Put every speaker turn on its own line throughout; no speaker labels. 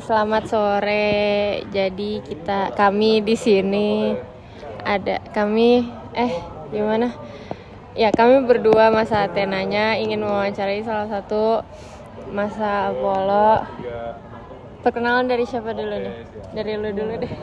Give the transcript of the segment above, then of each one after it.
Selamat sore. Jadi kami di sini gimana? Ya, kami berdua masa Athenanya ingin mewawancarai salah satu masa Apollo. Perkenalan dari siapa dulu nih? Dari lu dulu deh.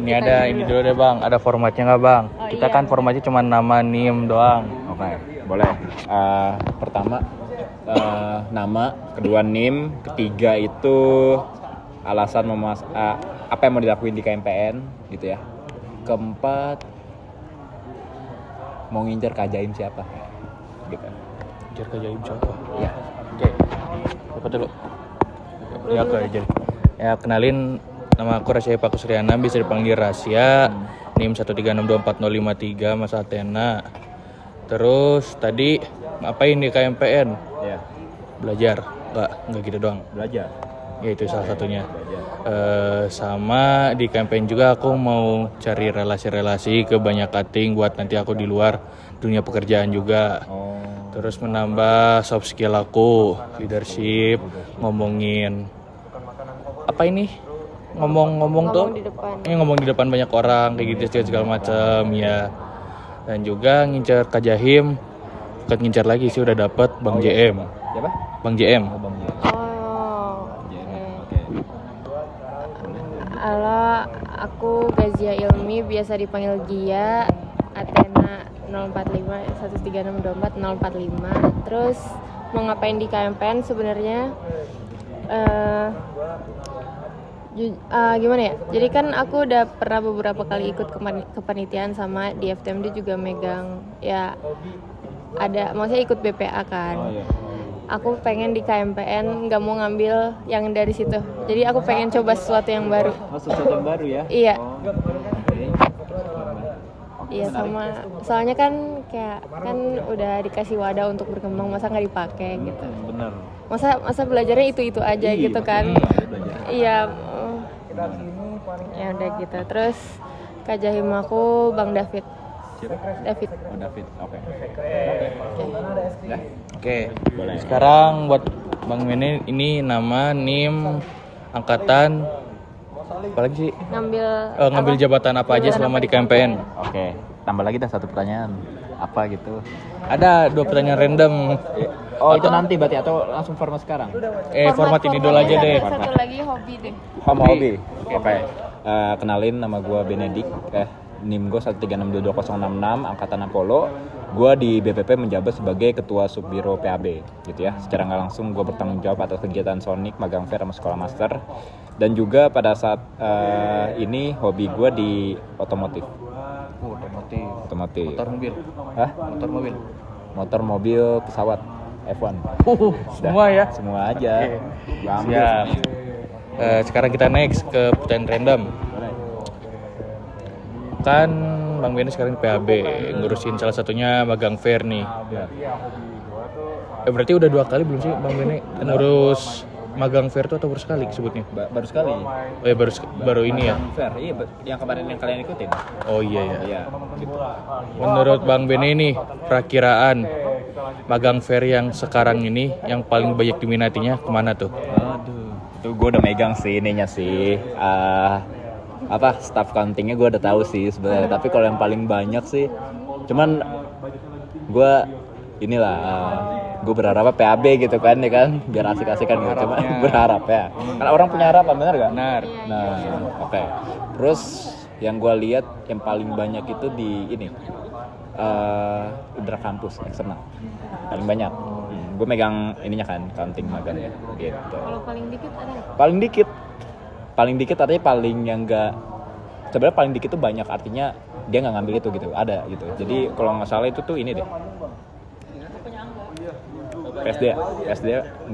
Ya, ini dulu deh Bang, ada formatnya nggak Bang? Kita
iya.
kan formatnya cuma nama NIM doang.
Oke, boleh. Pertama nama, kedua NIM, ketiga itu alasan apa yang mau dilakuin di KMPN gitu ya. Keempat mau ngincer Kajaim siapa gitu.
Ngincer Kajaim siapa?
Ya.
Oke. Siapa dulu? Ya aku aja. Ya kenalin, nama aku Rasya Pak Kusriana, bisa dipanggil Rasya. NIM 1362453 Masa Athena. Terus tadi ngapain di KMPN?
Ya.
Belajar. Enggak gitu doang.
Belajar.
Ya itu salah satunya. Sama di campaign juga aku mau cari relasi-relasi ke banyak cutting buat nanti aku di luar dunia pekerjaan juga. Terus menambah soft skill aku, leadership, ngomongin apa ini? Ngomong ngomong di depan banyak orang kayak gitu segala macam ya. Dan juga ngincar Kajahim, bukan ngincar lagi sih, udah dapet Bang JM.
Siapa?
Bang JM.
Bang JM.
Halo, aku Gazia Ilmi, biasa dipanggil Gia. Athena 045 13624 045. Terus mau ngapain di KMPN sebenarnya? Gimana ya? Jadi kan aku udah pernah beberapa kali ikut kepanitiaan sama di FTMD juga megang ya, maksudnya ikut BPA kan. Aku pengen di KMPN nggak mau ngambil yang dari situ. Jadi aku pengen coba sesuatu yang baru.
Sesuatu yang baru ya?
Iya. Iya, soalnya kan udah dikasih wadah untuk berkembang, masa nggak dipakai gitu.
Bener.
Masa belajarnya itu aja gitu kan. Iya. Ya udah gitu. Terus Kajahim aku Bang David. David.
Oh, David. Oke.
Oke. Sekarang buat Bang Mene, ini nama, NIM, angkatan, apalagi sih? Ngambil jabatan apa aja selama di KMPN?
Oke. Tambah lagi dah satu pertanyaan. Apa gitu?
Ada 2 pertanyaan random.
Oh, itu nanti berarti atau langsung format sekarang?
Format ini dulu aja deh.
Satu lagi hobi deh.
Hobi. Oke. Kenalin, nama gue Benedik. NIM gue 1362266 angkatan Apollo. Gue di BPP menjabat sebagai ketua subbiro PAB gitu ya. Secara nggak langsung gue bertanggung jawab atas kegiatan Sonic, magang fair sama sekolah master. Dan juga pada saat ini hobi gue di otomotif.
Motor mobil.
Hah? Motor mobil pesawat F1.
Semua ya?
Semua aja.
Okay. Siap. Sekarang kita next ke pertanyaan random. Kan Bang Beni sekarang di PAB ngurusin salah satunya magang fair nih. Berarti udah 2 kali belum sih Bang Beni ngurus magang fair tuh, atau baru sekali sebutnya?
Baru sekali.
Oh ya, baru ini ya.
Fair. Iya, yang kemarin yang kalian ikutin.
Oh iya ya.
Iya, gitu.
Menurut Bang Beni nih, perakiraan magang fair yang sekarang ini yang paling banyak diminatinya kemana tuh?
Aduh, itu gue udah megang sih ininya sih. Staff countingnya gue udah tahu sih sebenarnya. Tapi kalau yang paling banyak sih, cuman gue gue berharap PAB gitu kan, ya kan, biar asik-asikan gitu. Cuma berharap ya, karena orang punya harapan, benar gak?
Benar.
Nah, oke. Terus yang gue lihat yang paling banyak itu di ini Udra kampus eksternal paling banyak. Gue megang ininya kan, counting magang ya gitu.
Kalau paling dikit ada nggak?
Paling dikit artinya paling yang enggak, sebenarnya paling dikit tuh banyak, artinya dia nggak ngambil itu gitu, ada gitu. Jadi kalau nggak salah itu tuh ini deh, PSD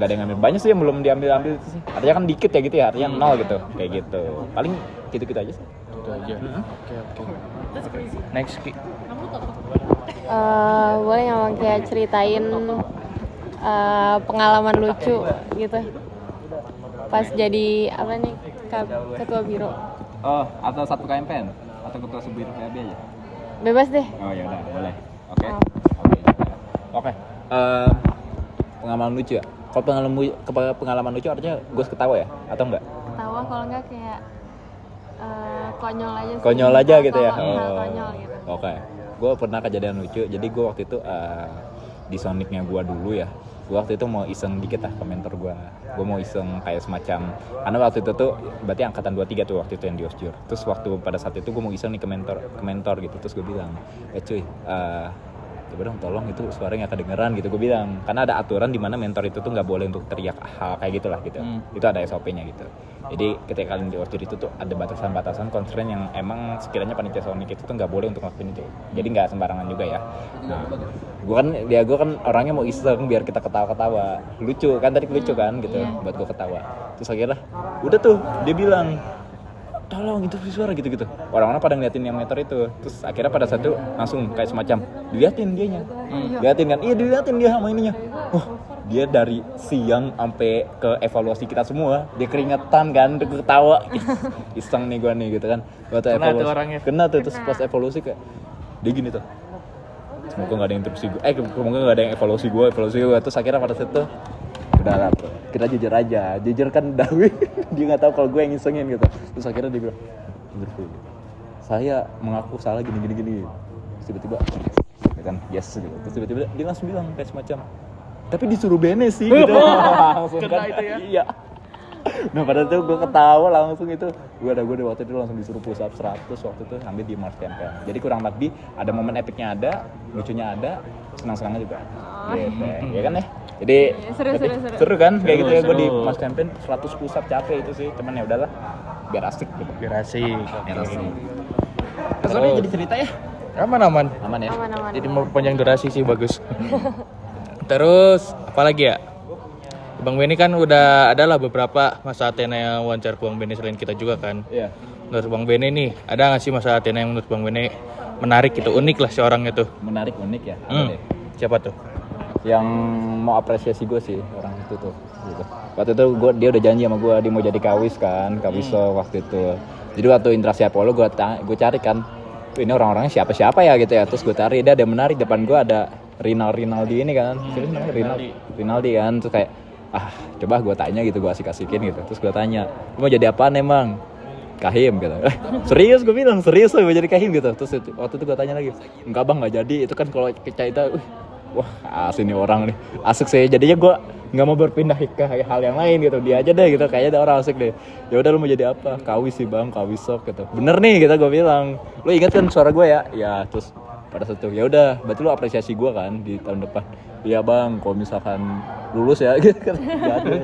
nggak ada yang ngambil. Banyak sih yang belum diambil itu sih, artinya kan dikit ya gitu ya, artinya 0 gitu, kayak gitu. Paling gitu aja sih.
Itu aja. Oke. Next Ki.
Boleh nggak Bang kayak ceritain pengalaman lucu gitu pas jadi ketua biro?
Oh, atau satu KMPN atau ketua subbiro PAB aja?
Bebas deh.
Oh ya udah, boleh. Oke. Pengalaman lucu ya? Kalau pengalaman lucu artinya gue ketawa ya atau enggak?
Ketawa, kalau enggak kayak konyol aja sih.
Konyol aja gitu ya.
Hal konyol gitu.
Oke. Gue pernah kejadian lucu. Jadi gue waktu itu di Sonicnya gue dulu ya. Gue waktu itu mau iseng dikit lah ke mentor gue. Gue mau iseng kayak semacam, karena waktu itu tuh berarti angkatan 23 tuh waktu itu yang di Osjur. Terus waktu pada saat itu gue mau iseng nih ke mentor gitu. Terus gue bilang, cuy, coba dong tolong itu suaranya kedengeran gitu, gue bilang. Karena ada aturan di mana mentor itu tuh nggak boleh untuk teriak hal kayak gitulah gitu. Itu ada SOP-nya gitu. Jadi ketika kalian di Osjur itu tuh ada batasan-batasan constraint yang emang sekiranya panitia Sonic itu tuh nggak boleh untuk ngelakuin itu. Jadi nggak sembarangan juga ya. Nah, gue kan orangnya mau iseng biar kita ketawa-ketawa, lucu kan, tadi lucu kan gitu, buat gue ketawa. Terus akhirnya udah tuh dia bilang, tolong itu suara gitu-gitu. Orang-orang pada ngeliatin yang meter itu. Terus akhirnya pada satu langsung kayak semacam diliatin dianya. Diliatin kan? Iya, diliatin dia sama ininya. Wah, dia dari siang sampai ke evaluasi kita semua, dia keringetan kan, dia ketawa. Iseng nih gua nih gitu kan. Waktu
Kena tuh orangnya.
Kena tuh, terus pas evaluasi kayak dia gini tuh. Semoga enggak ada yang interupsi gue. Semoga enggak ada yang evaluasi gue. Terus akhirnya pada saat itu udah lah, kita jujur aja. Jujur kan Dawi, dia nggak tahu kalau gue yang ngisengin gitu. Terus akhirnya dia bilang, saya mengaku salah gini. Terus tiba-tiba ya kan, yes gitu. Terus tiba-tiba dia langsung bilang kayak semacam, tapi disuruh Bene sih gitu. Langsung
Kena
kan,
itu ya?
Iya. Nah pada itu gue ketawa langsung itu. Gue waktu itu langsung disuruh push up 100 waktu itu ambil di Mars Campaign. Jadi kurang lebih ada momen epicnya ada, lucunya ada, senang-senangnya juga. Gitu. Ya kan ya? Jadi seru kan kayak gitu ya, gue di Mars Campaign 100 push up capek itu sih, cuman ya udahlah biar asik gitu.
Biar asik.
Soalnya jadi cerita ya.
Aman
ya.
Aman.
Jadi memperpanjang durasi sih bagus. Terus apalagi ya? Bang Benny kan udah adalah beberapa masa Athena yang wawancara Bang Benny selain kita juga kan.
Iya.
Menurut Bang Benny nih, ada nggak sih masa Athena yang menurut Bang Benny menarik gitu, unik lah si orangnya tuh?
Menarik, unik ya. Apa deh?
Siapa tuh?
Yang mau apresiasi gue sih orang itu tuh gitu. Waktu itu dia udah janji sama gue, dia mau jadi kawis kan, kawiso waktu itu. Jadi waktu interaksi Apollo gue cari kan, ini orang-orangnya siapa ya gitu ya. Terus gue cari, dia ada menarik, depan gue ada Rinaldi ini kan, Rinaldi kan. Terus kayak coba gue tanya gitu, gue asik-asikin gitu. Terus gue tanya, lu mau jadi apaan emang? Kahim gitu. Serius gue bilang, serius mau jadi kahim gitu. Terus waktu itu gue tanya lagi, enggak bang, nggak jadi. Itu kan kalau kita wah asli nih orang nih, asik sih. Jadinya gue nggak mau berpindah ke hal yang lain gitu, dia aja deh gitu, kayaknya ada orang asik deh. Ya udah, lu mau jadi apa? Kawis sih bang, kawis sok gitu. Bener nih gitu gue bilang. Lu inget kan suara gue ya? Ya terus pada saat itu ya udah, berarti lu apresiasi gue kan di tahun depan. Iya bang, kalau misalkan lulus ya gitu kan.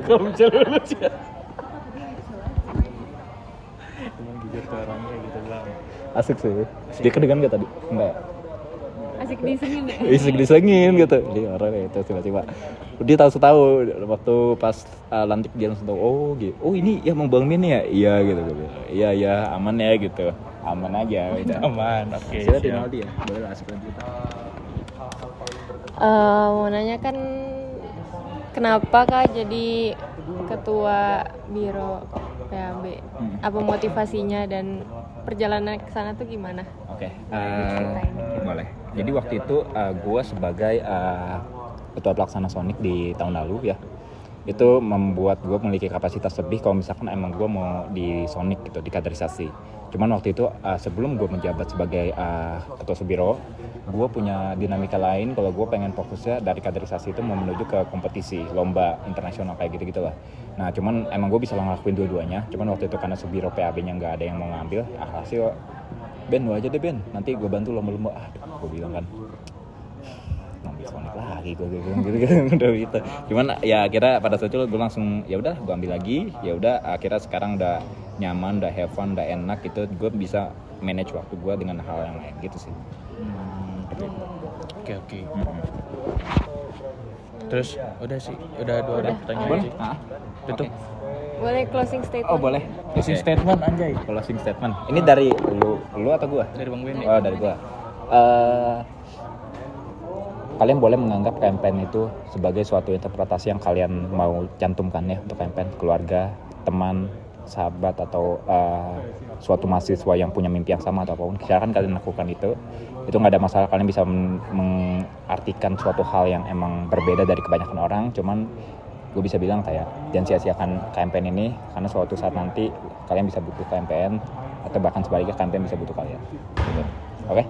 Kalau misalkan lulus ya.
Emang jujur tuh orangnya gitu bang.
Asik sih. Dia kedengan gak tadi? Enggak.
Asik disengin ya?
Asik disengin gitu. Dia orang itu tiba-tiba dia tahu waktu pas lantik dia langsung tahu, oh gitu. Oh ini ya mau Bang Benny ya? Iya gitu gue bilang. Iya aman ya gitu. Aman aja udah.
Aman, oke.
Saya Rinaldi ya. Boleh lah asik lanjut.
Mau nanya kan, kenapa Kak jadi ketua biro PAB? Apa motivasinya dan perjalanan ke sana tuh gimana?
Oke.
Ceritain.
Boleh. Jadi waktu itu gue sebagai ketua pelaksana Sonic di tahun lalu ya, itu membuat gue memiliki kapasitas lebih kalau misalkan emang gue mau di Sonic gitu, di kaderisasi. Cuman waktu itu sebelum gue menjabat sebagai ketua Subiro, gue punya dinamika lain. Kalau gue pengen fokusnya dari kaderisasi itu mau menuju ke kompetisi lomba internasional kayak gitu lah. Nah cuman emang gue bisa ngelakuin dua-duanya. Cuman waktu itu karena Subiro PAB-nya nggak ada yang mau ngambil, hasil Ben lu aja deh Ben, nanti gue bantu lomba-lomba. Gue bilang kan, ngambil Sonic lagi gue bilang gitu. Cuman ya akhirnya pada saat itu gue langsung ya udah gue ambil lagi. Ya udah akhirnya sekarang udah nyaman, udah have fun, udah enak gitu. Gue bisa manage waktu gue dengan hal yang lain gitu sih.
Oke. Terus udah sih, udah dua pertanyaan sih. Itu.
Boleh closing statement?
Oh boleh.
Closing statement anjay.
Closing statement. Ini dari lu atau gua?
Dari Bang Benny.
Oh dari gua. Kalian boleh menganggap campaign itu sebagai suatu interpretasi yang kalian mau cantumkan ya untuk campaign, keluarga, teman, sahabat atau suatu mahasiswa yang punya mimpi yang sama atau apapun. Silakan kalian lakukan itu nggak ada masalah. Kalian bisa mengartikan suatu hal yang emang berbeda dari kebanyakan orang. Cuman gue bisa bilang kayak jangan sia-siakan KMPN ini, karena suatu saat nanti kalian bisa butuh KMPN atau bahkan sebaliknya KMPN bisa butuh kalian gitu. Oke?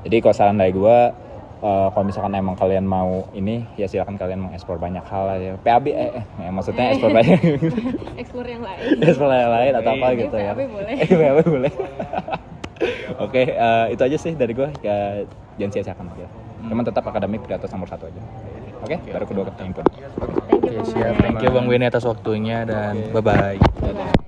Jadi kalau saran dari gue, kalau misalkan emang kalian mau ini, ya silakan kalian mengeksplor banyak hal ya. PAB maksudnya eksplor banyak.
Eksplor yang lain.
Eksplor yang lain atau apa gitu ya.
PAB boleh.
PAB boleh. Oke, itu aja sih dari gue. Ya, jangan sia-siakan ya. Cuman tetap akademik prioritas nomor 1 aja. Oke, baru kedua ketemu.
Thank you,
Oke, siap. Thank you Bang Beni atas waktunya dan bye-bye.
Bye.